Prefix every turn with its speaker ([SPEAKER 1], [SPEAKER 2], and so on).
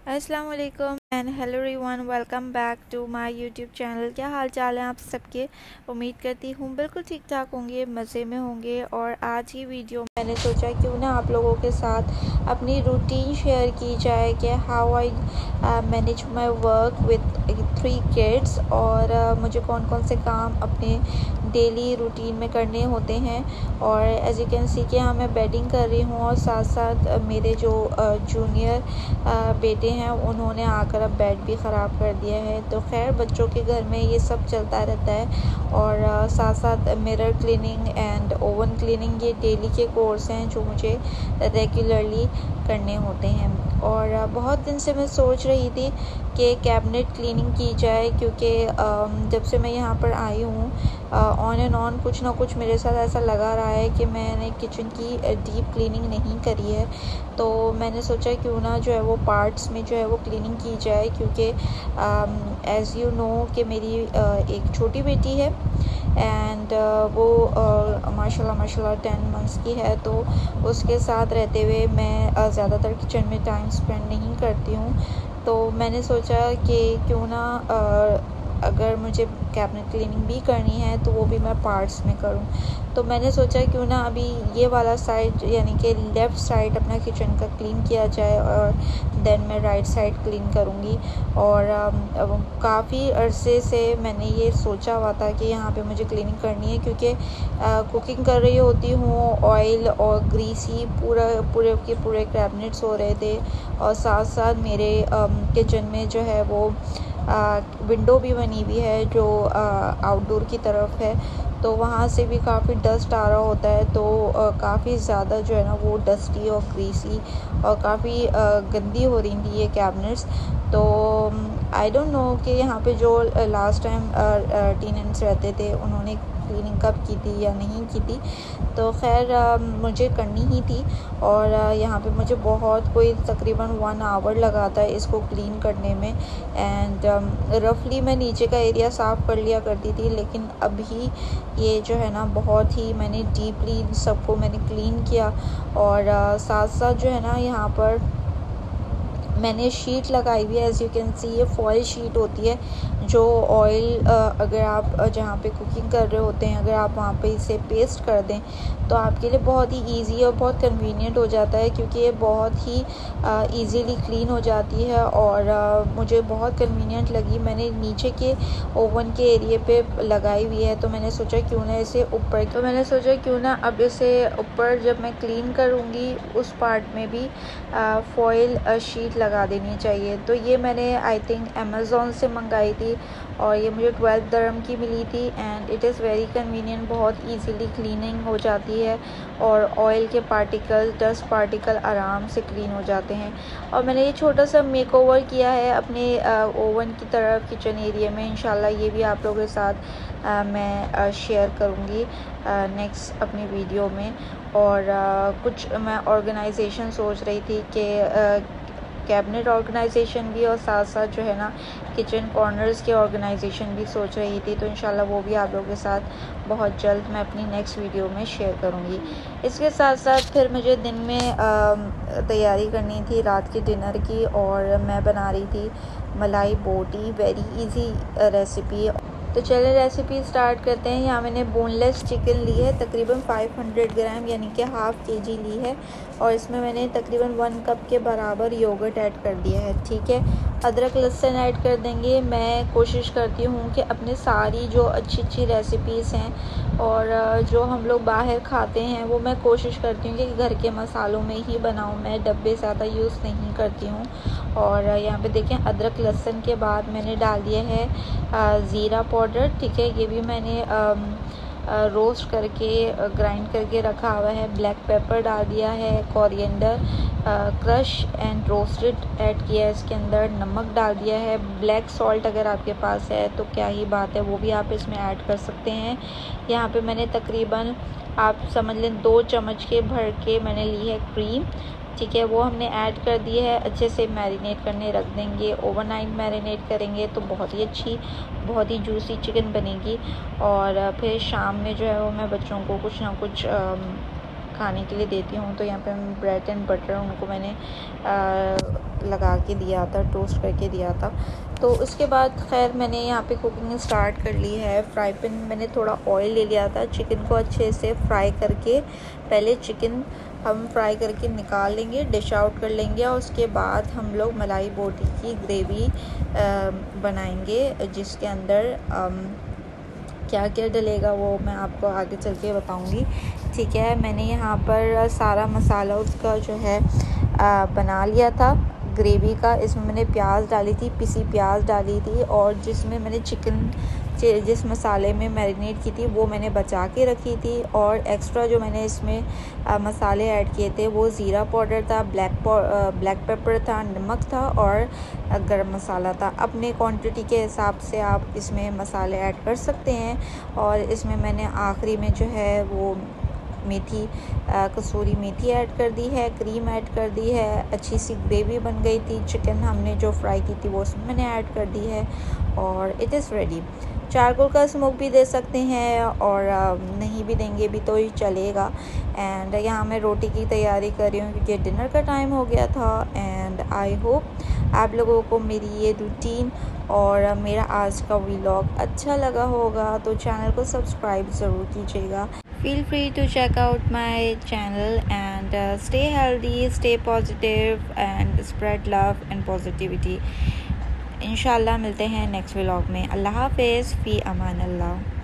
[SPEAKER 1] अस्सलाम वालेकुम and hello everyone, welcome back to my YouTube channel. क्या हाल चाल है आप सबके? उम्मीद करती हूँ बिल्कुल ठीक ठाक होंगे, मज़े में होंगे। और आज की वीडियो मैंने सोचा क्यों ना आप लोगों के साथ अपनी रूटीन शेयर की जाए कि how I manage my work with 3 kids और मुझे कौन कौन से काम अपने डेली रूटीन में करने होते हैं। और एज यू कैन सी कि हाँ, मैं बेडिंग कर रही हूँ और साथ साथ मेरे जो जूनियर बेटे हैं उन्होंने आकर अब बेड भी ख़राब कर दिया है। तो खैर, बच्चों के घर में ये सब चलता रहता है। और साथ साथ mirror cleaning and oven cleaning, ये डेली के कोर्स हैं जो मुझे रेगुलरली करने होते हैं। और बहुत दिन से मैं सोच रही थी कि कैबिनेट क्लीनिंग की जाए, क्योंकि जब से मैं यहाँ पर आई हूँ ऑन एंड ऑन कुछ ना कुछ मेरे साथ ऐसा लगा रहा है कि मैंने किचन की डीप क्लीनिंग नहीं करी है। तो मैंने सोचा क्यों ना जो है वो पार्ट्स में जो है वो क्लीनिंग की जाए, क्योंकि एज़ यू नो कि मेरी एक छोटी बेटी है एंड वो माशाल्लाह 10 मंथ्स की है। तो उसके साथ रहते हुए मैं ज़्यादातर किचन में टाइम स्पेंड नहीं करती हूँ। तो मैंने सोचा कि क्यों ना अगर मुझे कैबिनेट क्लीनिंग भी करनी है तो वो भी मैं पार्ट्स में करूं। तो मैंने सोचा क्यों ना अभी ये वाला साइड यानी कि लेफ़्ट साइड अपना किचन का क्लीन किया जाए और देन मैं राइट साइड क्लीन करूंगी। और काफ़ी अरसे से मैंने ये सोचा हुआ था कि यहाँ पे मुझे क्लीनिंग करनी है, क्योंकि कुकिंग कर रही होती हूँ, ऑयल और ग्रीसी पूरे के पूरे कैबिनेट्स हो रहे थे। और साथ साथ मेरे किचन में जो है वो विंडो भी बनी हुई है जो आउटडोर की तरफ है। तो वहाँ से भी काफ़ी डस्ट आ रहा होता है। तो काफ़ी ज़्यादा जो है ना वो डस्टी और ग्रीसी और काफ़ी गंदी हो रही थी ये कैबिनेट्स। तो आई डोंट नो कि यहाँ पे जो लास्ट टाइम टेनेंट्स रहते थे उन्होंने क्लीनिंग कब की थी या नहीं की थी। तो खैर मुझे करनी ही थी। और यहाँ पे मुझे कोई तकरीबन 1 आवर लगा था इसको क्लीन करने में। एंड रफली मैं नीचे का एरिया साफ़ कर लिया करती थी, लेकिन अभी ये जो है ना बहुत ही मैंने डीपली सबको मैंने क्लीन किया। और साथ साथ जो है ना यहाँ पर मैंने शीट लगाई हुई है। एज़ यू कैन सी ये फॉयल शीट होती है जो ऑयल अगर आप जहाँ पे कुकिंग कर रहे होते हैं अगर आप वहाँ पे इसे पेस्ट कर दें तो आपके लिए बहुत ही इजी और बहुत कन्वीनियंट हो जाता है, क्योंकि ये बहुत ही इजीली क्लीन हो जाती है। और मुझे बहुत कन्वीनियंट लगी। मैंने नीचे के ओवन के एरिए पे लगाई हुई है। तो मैंने सोचा क्यों ना अब इसे ऊपर जब मैं क्लीन करूँगी उस पार्ट में भी फॉयल शीट लगा देनी चाहिए। तो ये मैंने आई थिंक अमेज़ॉन से मंगाई थी और ये मुझे 12 दिरहम की मिली थी। And it is very convenient, बहुत इजीली क्लीनिंग हो जाती है और ऑयल के पार्टिकल, डस्ट पार्टिकल आराम से क्लीन हो जाते हैं। और मैंने ये छोटा सा मेकओवर किया है अपने ओवन की तरफ किचन एरिया में। इंशाल्लाह ये भी आप लोगों के साथ मैं शेयर करूँगी नेक्स्ट अपनी वीडियो में। और कुछ मैं ऑर्गेनाइजेशन सोच रही थी कि कैबिनेट ऑर्गेनाइजेशन भी और साथ साथ जो है ना किचन कॉर्नर्स के ऑर्गेनाइजेशन भी सोच रही थी। तो इंशाल्लाह वो भी आप लोगों के साथ बहुत जल्द मैं अपनी नेक्स्ट वीडियो में शेयर करूँगी। इसके साथ साथ फिर मुझे दिन में तैयारी करनी थी रात के डिनर की, और मैं बना रही थी मलाई बोटी, वेरी इजी रेसिपी। तो चलिए रेसिपी स्टार्ट करते हैं। यहाँ मैंने बोनलेस चिकन ली है तकरीबन 500 ग्राम यानी कि हाफ़ केजी ली है। और इसमें मैंने तकरीबन 1 कप के बराबर योगर्ट ऐड कर दिया है। ठीक है, अदरक लहसुन ऐड कर देंगे। मैं कोशिश करती हूँ कि अपने सारी जो अच्छी अच्छी रेसिपीज़ हैं और जो हम लोग बाहर खाते हैं वो मैं कोशिश करती हूँ कि घर के मसालों में ही बनाऊँ। मैं डब्बे ज़्यादा यूज़ नहीं करती हूँ। और यहाँ पे देखें, अदरक लहसुन के बाद मैंने डाल दिया है ज़ीरा पाउडर। ठीक है, ये भी मैंने रोस्ट करके ग्राइंड करके रखा हुआ है। ब्लैक पेपर डाल दिया है, coriander crush and roasted add किया है इसके अंदर। नमक डाल दिया है, ब्लैक सॉल्ट अगर आपके पास है तो क्या ही बात है, वो भी आप इसमें ऐड कर सकते हैं। यहाँ पे मैंने तकरीबन आप समझ लें 2 चम्मच के भर के मैंने ली है क्रीम। ठीक है, वो हमने ऐड कर दी है। अच्छे से मैरिनेट करने रख देंगे, ओवरनाइट मैरिनेट करेंगे तो बहुत ही अच्छी, बहुत ही जूसी चिकन बनेगी। और फिर शाम में जो है वो मैं बच्चों को कुछ ना कुछ खाने के लिए देती हूँ। तो यहाँ पे ब्रेड एंड बटर उनको मैंने लगा के दिया था, टोस्ट करके दिया था। तो उसके बाद खैर मैंने यहाँ पे कुकिंग स्टार्ट कर ली है। फ्राई पैन मैंने थोड़ा ऑयल ले लिया था। चिकन को अच्छे से फ्राई करके, पहले चिकन हम फ्राई करके निकाल लेंगे, डिश आउट कर लेंगे, और उसके बाद हम लोग मलाई बोटी की ग्रेवी बनाएंगे, जिसके अंदर क्या क्या डलेगा वो मैं आपको आगे चल के बताऊँगी। ठीक है, मैंने यहाँ पर सारा मसाला उसका जो है बना लिया था ग्रेवी का। इसमें मैंने प्याज डाली थी, पिसी प्याज डाली थी, और जिसमें मैंने चिकन जिस मसाले में मैरिनेट की थी वो मैंने बचा के रखी थी। और एक्स्ट्रा जो मैंने इसमें मसाले ऐड किए थे वो ज़ीरा पाउडर था, ब्लैक पेपर था, नमक था, और गरम मसाला था। अपने क्वांटिटी के हिसाब से आप इसमें मसाले ऐड कर सकते हैं। और इसमें मैंने आखिरी में जो है वो मेथी, कसूरी मेथी ऐड कर दी है, क्रीम ऐड कर दी है। अच्छी सी ग्रेवी बन गई थी। चिकन हमने जो फ्राई की थी वो उसमें मैंने ऐड कर दी है, और इट इज़ रेडी। चारकोल का स्मोक भी दे सकते हैं, और नहीं भी देंगे भी तो ही चलेगा। एंड यहाँ मैं रोटी की तैयारी कर रही हूँ क्योंकि डिनर का टाइम हो गया था। एंड आई होप आप लोगों को मेरी ये रूटीन और मेरा आज का व्लॉग अच्छा लगा होगा, तो चैनल को सब्सक्राइब ज़रूर कीजिएगा। Feel free to check out my channel and stay healthy, stay positive and spread love and positivity. इंशाल्लाह मिलते हैं नेक्स्ट व्लॉग में। अल्लाह हाफ़िज़, फ़ी अमान अल्लाह।